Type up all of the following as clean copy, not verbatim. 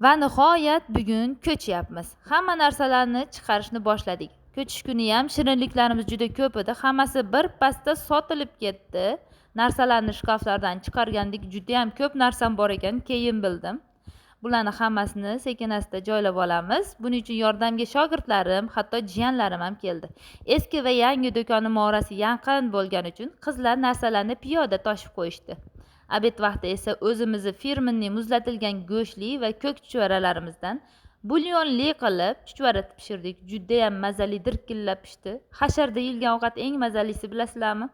Va nihoyat bugun ko'chyapmiz. Hamma narsalarni chiqarishni boshladik. Ko'chish kuni ham shirinliklarimiz juda ko'p edi. Hammasi bir pasda sotilib ketdi. Narsalarni shkaflardan chiqargandik, juda ham ko'p narsam bor ekan, keyin bildim. Bularni hammasini sekin-asta joylab olamiz. Buning uchun yordamga shogirdlarim, hatto jiyanlarim ham keldi. Eski va yangi do'konim orasi yaqin bo'lgani uchun qizlar narsalarni piyoda toshib qo'yishdi. Obed vaqti esa o'zimizni firmenning muzlatilgan go'shtli va ko'k chuchvaralarimizdan bulyonli qilib chuchvara pishirdik. Juda ham mazali dirkillab pishdi. Hasharda yeyilgan ovqat eng mazalisi bilasizlarmi?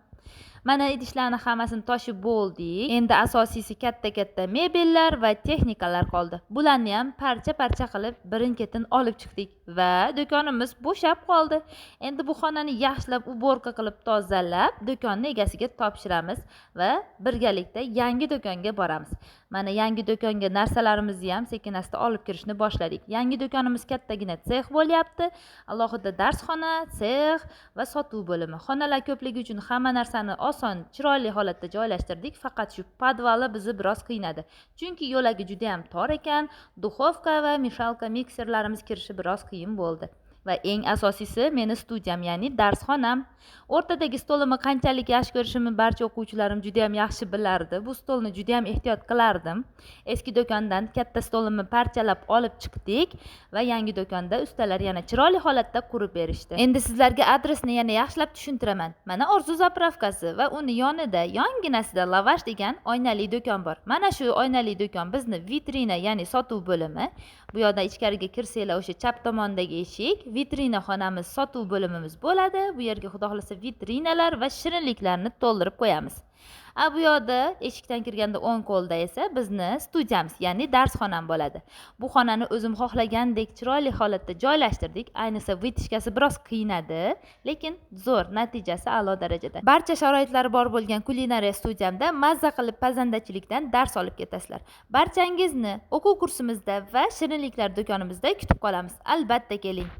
Mana idishlarni hammasini toshib bo'ldik. Endi asosiysi katta-katta mebellar va texnikalar qoldi. Bularni ham parcha-parcha qilib birin-ketin olib chiqdik va do'konimiz bo'shab qoldi. Endi bu xonani yaxshilab uborka qilib tozalab, do'konni egasiga topshiramiz va birgalikda yangi do'konga boramiz. Mana yangi do'konga narsalarimizni ham sekin-asta olib kirishni boshladik. Yangi do'konimiz kattagina sex bo'lyapti. Alohida darsxona, sex va sotuv bo'limi. Xonalar ko'pligi uchun hamma narsani oson, chiroyli holatda joylashtirdik, faqat shu podvali bizni biroz qiynadi. Chunki yo'lagi juda ham tor ekan, duxovka va mishalka mikserlarimiz kirishi biroz qiyin bo'ldi. Va eng asosiysi meni studiyam, ya'ni darsxonam. O'rtadagi stolimni qanchalik yaxshi ko'rishimni barcha o'quvchilarim juda ham yaxshi bilardi. Bu stolni juda ham ehtiyot qilardim. Eski do'kondan katta stolimni parchalab olib chiqdik va yangi do'konda ustalar yana chiroyli holatda qurib berishdi. Endi sizlarga adresni yana yaxshilab tushuntiraman. Mana Orzu zapravkasi va uni yonida yonginasida Lavash degan oynali do'kon bor. Mana shu oynali do'kon bizni vitrina, ya'ni sotuv bo'limi. Bu yoqda ichkariga kirsanglar o'sha chap tomondagi eshik, vitrina xonamiz, sotuv bo'limimiz bo'ladi. Bu yerga xudo xolasa vitrinalar va shirinliklarni to'ldirib qo'yamiz. Bu yoqda eshikdan kirganda o'ng qo'lda esa bizni studiyamiz, ya'ni darsxonam bo'ladi. Bu xonani o'zim xohlagandek chiroyli holatda joylashtirdik. Ayniqsa vitishkasi biroz qiynadi, lekin zo'r, natijasi a'lo darajada. Barcha sharoitlari bor bo'lgan kulinariya studiyamda mazza qilib pazandachilikdan dars olib ketasizlar. Barchangizni o'quv kursimizda va shirinliklar do'konimizda kutib qolamiz. Albatta keling.